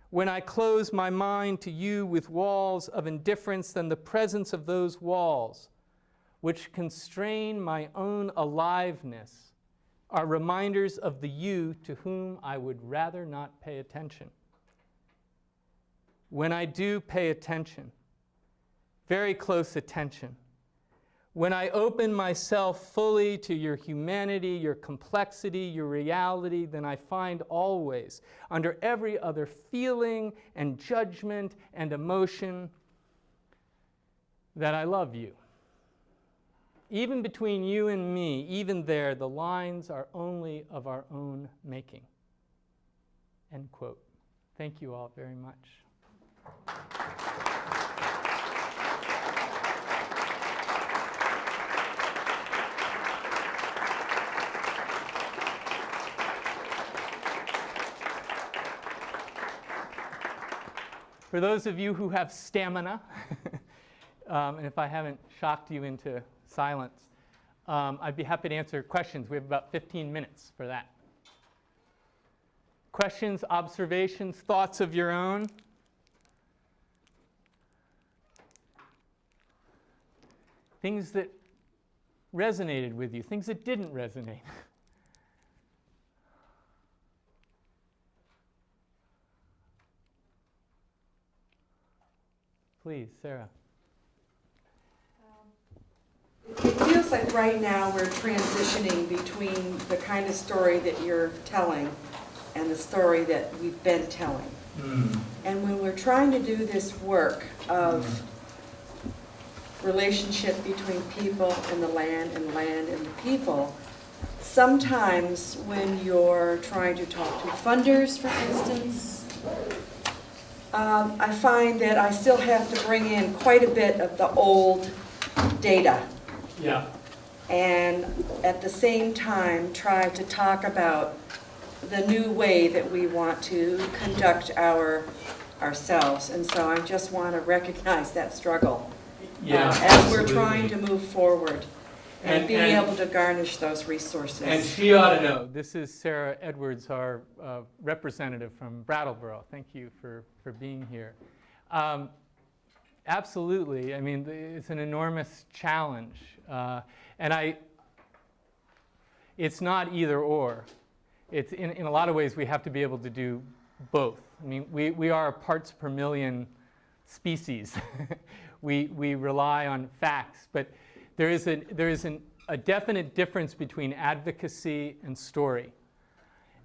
when I close my mind to you with walls of indifference, then the presence of those walls, which constrain my own aliveness, are reminders of the you to whom I would rather not pay attention. When I do pay attention, very close attention, when I open myself fully to your humanity, your complexity, your reality, then I find always, under every other feeling and judgment and emotion, that I love you. Even between you and me, even there, the lines are only of our own making. End quote. Thank you all very much. For those of you who have stamina, and if I haven't shocked you into silence, I'd be happy to answer questions. We have about 15 minutes for that. Questions, observations, thoughts of your own? Things that resonated with you, things that didn't resonate. Please, Sarah. It feels like right now we're transitioning between the kind of story that you're telling and the story that we've been telling. And when we're trying to do this work of relationship between people and the land and the people, sometimes when you're trying to talk to funders, for instance, I find that I still have to bring in quite a bit of the old data. Yeah. And at the same time try to talk about the new way that we want to conduct ourselves. And so I just want to recognize that struggle as we're trying to move forward and being able to garnish those resources. And she ought to know. This is Sarah Edwards, our representative from Brattleboro. Thank you for being here. Absolutely. I mean, it's an enormous challenge. And it's not either or. It's in a lot of ways we have to be able to do both. I mean, we are a parts per million species. we rely on facts, but there is a definite difference between advocacy and story.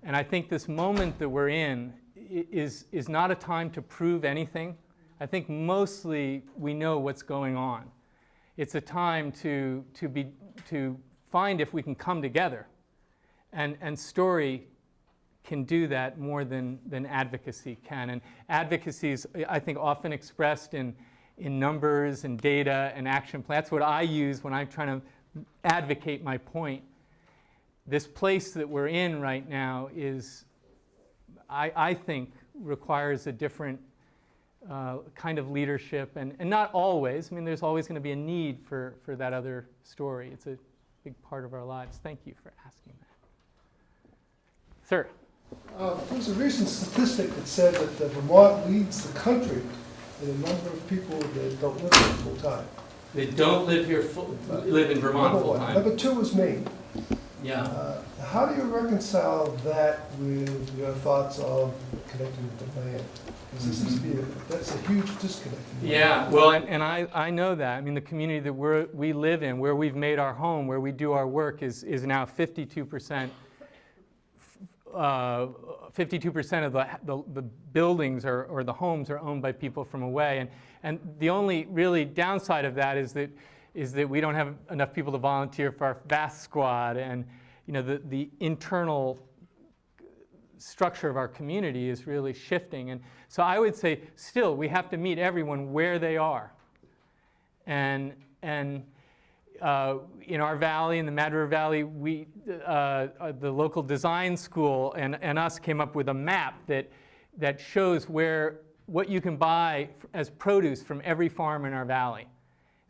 And I think this moment that we're in is not a time to prove anything. I think mostly we know what's going on. It's a time to find if we can come together. And story can do that more than advocacy can. And advocacy is, I think, often expressed in numbers and data and action plans. That's what I use when I'm trying to advocate my point. This place that we're in right now is, I think, requires a different kind of leadership, and not always. I mean, there's always going to be a need for that other story. It's a big part of our lives. Thank you for asking that. Sir? There's a recent statistic that said that Vermont leads the country in the number of people that don't live here full time. They don't live here, live in Vermont Number full one. time. Number two is Maine. Yeah. How do you reconcile that with your thoughts of connecting with the land? Because this seems to be that's a huge disconnect. Yeah, well, and I know that. I mean, the community that we live in, where we've made our home, where we do our work, is now 52%. 52% of the buildings or the homes are owned by people from away, and the only really downside of that is that we don't have enough people to volunteer for our VAST squad, and the internal structure of our community is really shifting. And so I would say still we have to meet everyone where they are, and in our valley, in the Mad River Valley, the local design school and us came up with a map that shows what you can buy as produce from every farm in our valley.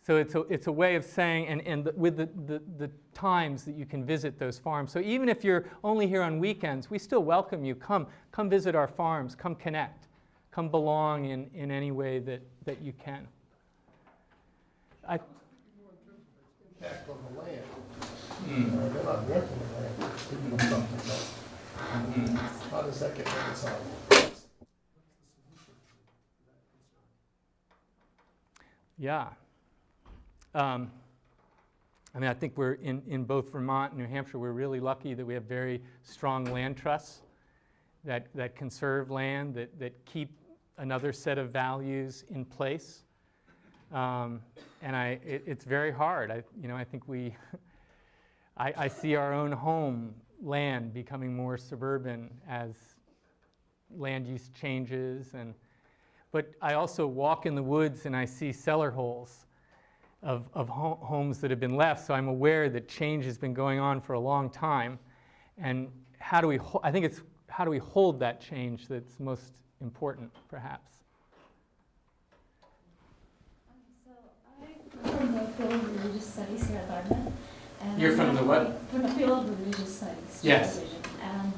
So it's a way of saying, and with the times that you can visit those farms. So even if you're only here on weekends, we still welcome you. Come visit our farms. Come connect. Come belong in any way that you can. Impact on the land. They're not renting the land. They're picking up something else. How does that get reconciled? Yeah. I mean, I think we're in both Vermont and New Hampshire, we're really lucky that we have very strong land trusts that conserve land, that keep another set of values in place. And it's very hard. I think I see our own home land becoming more suburban as land use changes, but I also walk in the woods and I see cellar holes of homes that have been left. So I'm aware that change has been going on for a long time, and how do we hold that change that's most important, perhaps. From the field of religious studies here at Dartmouth. And You're from the what? From the field of religious studies. Yes. And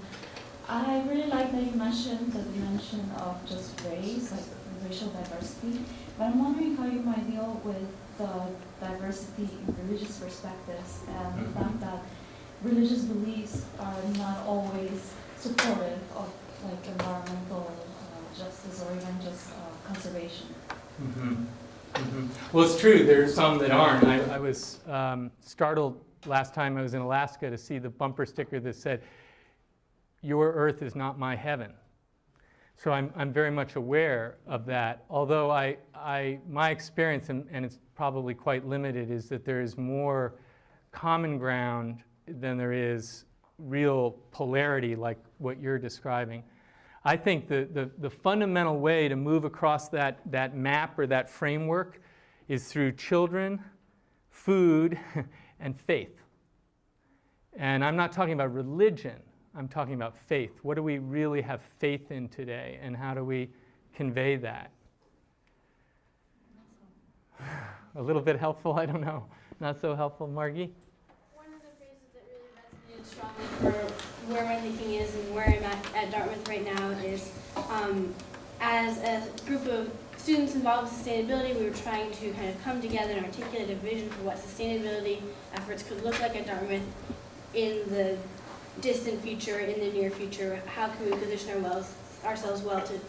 I really like that you mentioned the dimension of just race, like racial diversity. But I'm wondering how you might deal with the diversity in religious perspectives and the fact that religious beliefs are not always supportive of like environmental justice or even just conservation. Mm-hmm. Mm-hmm. Well, it's true. There are some that aren't. I was startled last time I was in Alaska to see the bumper sticker that said, "Your earth is not my heaven." So I'm very much aware of that. Although my experience, and it's probably quite limited, is that there is more common ground than there is real polarity like what you're describing. I think the fundamental way to move across that map or that framework is through children, food, and faith. And I'm not talking about religion, I'm talking about faith. What do we really have faith in today, and how do we convey that? A little bit helpful, I don't know. Not so helpful, Margie? One of the phrases that really resonated strongly for where my thinking is and where I'm at Dartmouth right now is, as a group of students involved with sustainability, we were trying to kind of come together and articulate a vision for what sustainability efforts could look like at Dartmouth in the distant future, in the near future. How can we position ourselves well to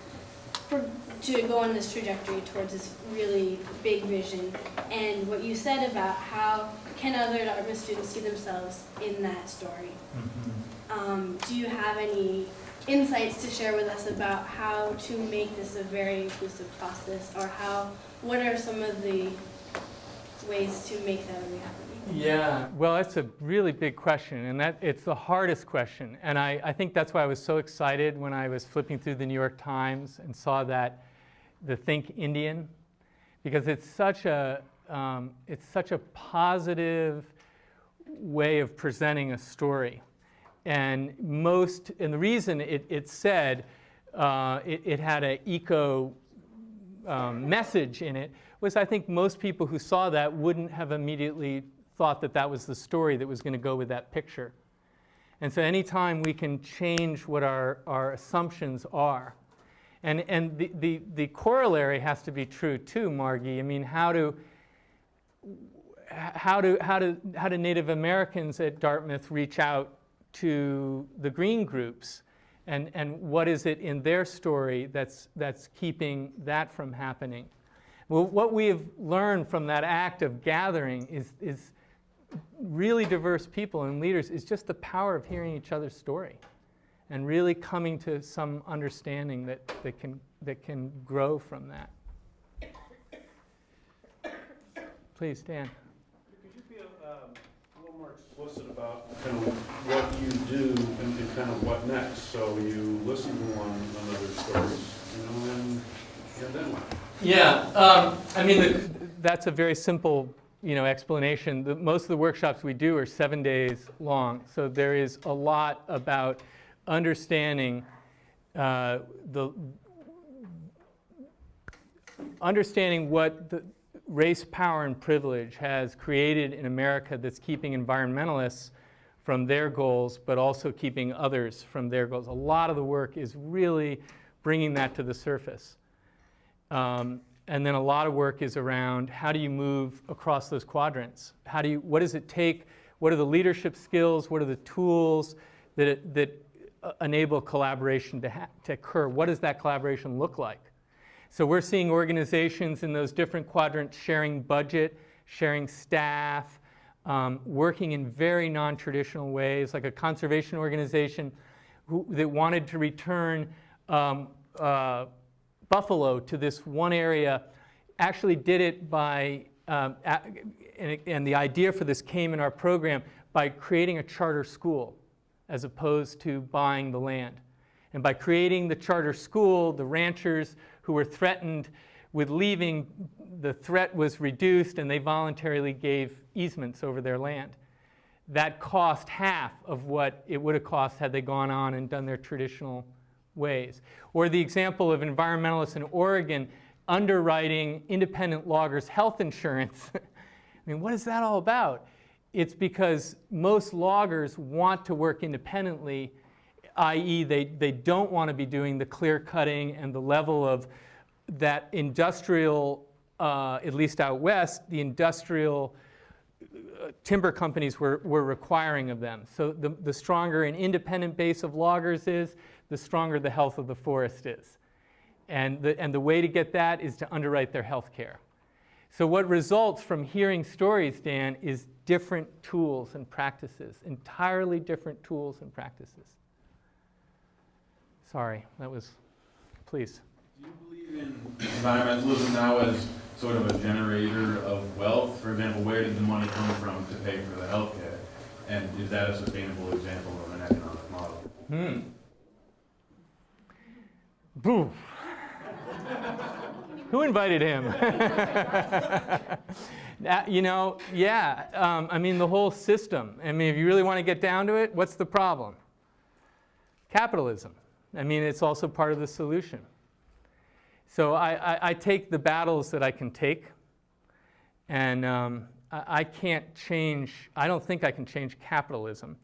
to go on this trajectory towards this really big vision, and what you said about how can other Dartmouth students see themselves in that story. Do you have any insights to share with us about how to make this a very inclusive process, or what are some of the ways to make that a reality? Yeah, well, that's a really big question, and it's the hardest question. And I think that's why I was so excited when I was flipping through the New York Times and saw that the Think Indian, because it's such a positive way of presenting a story. And the reason it said it had an eco message in it was, I think most people who saw that wouldn't have immediately thought that that was the story that was going to go with that picture. And so anytime we can change what our assumptions are, and the corollary has to be true too, Margie. I mean, how do Native Americans at Dartmouth reach out to the green groups, and what is it in their story that's keeping that from happening? Well, what we have learned from that act of gathering is really diverse people and leaders is just the power of hearing each other's story and really coming to some understanding that can grow from that. Please, Dan. Could you be a little more explicit about kind of what you do and kind of what next? So you listen to one another's stories, and then what? Yeah, I mean, that's a very simple, explanation. Most of the workshops we do are 7 days long, so there is a lot about understanding understanding what the race, power, and privilege has created in America that's keeping environmentalists from their goals, but also keeping others from their goals. A lot of the work is really bringing that to the surface. And then a lot of work is around how do you move across those quadrants? What does it take? What are the leadership skills? What are the tools that enable collaboration to occur? What does that collaboration look like? So we're seeing organizations in those different quadrants sharing budget, sharing staff, working in very non-traditional ways, like a conservation organization that wanted to return buffalo to this one area, actually did it by, and the idea for this came in our program, by creating a charter school as opposed to buying the land. And by creating the charter school, the ranchers who were threatened with leaving, the threat was reduced and they voluntarily gave easements over their land. That cost half of what it would have cost had they gone on and done their traditional ways. Or the example of environmentalists in Oregon underwriting independent loggers' health insurance. I mean, what is that all about? It's because most loggers want to work independently, i.e. they don't want to be doing the clear cutting and the level of that industrial, at least out west, the industrial timber companies were requiring of them. So the stronger an independent base of loggers is, the stronger the health of the forest is. And the way to get that is to underwrite their health care. So what results from hearing stories, Dan, is different tools and practices, entirely different tools and practices. Sorry, that was, please. Do you believe in environmentalism now as sort of a generator of wealth? For example, where did the money come from to pay for the health care? And is that a sustainable example of an economic model? Boo. Who invited him? I mean, the whole system. I mean, if you really want to get down to it, what's the problem? Capitalism. I mean, it's also part of the solution. So I take the battles that I can take, and I can't change, I don't think I can change capitalism,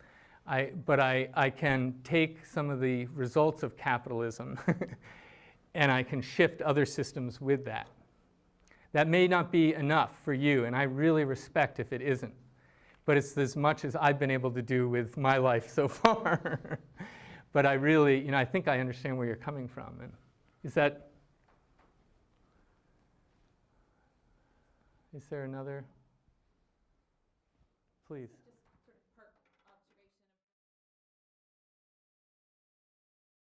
but I can take some of the results of capitalism and I can shift other systems with that. That may not be enough for you, and I really respect if it isn't, but it's as much as I've been able to do with my life so far. But I really, I think I understand where you're coming from. And is that Is there another? Please.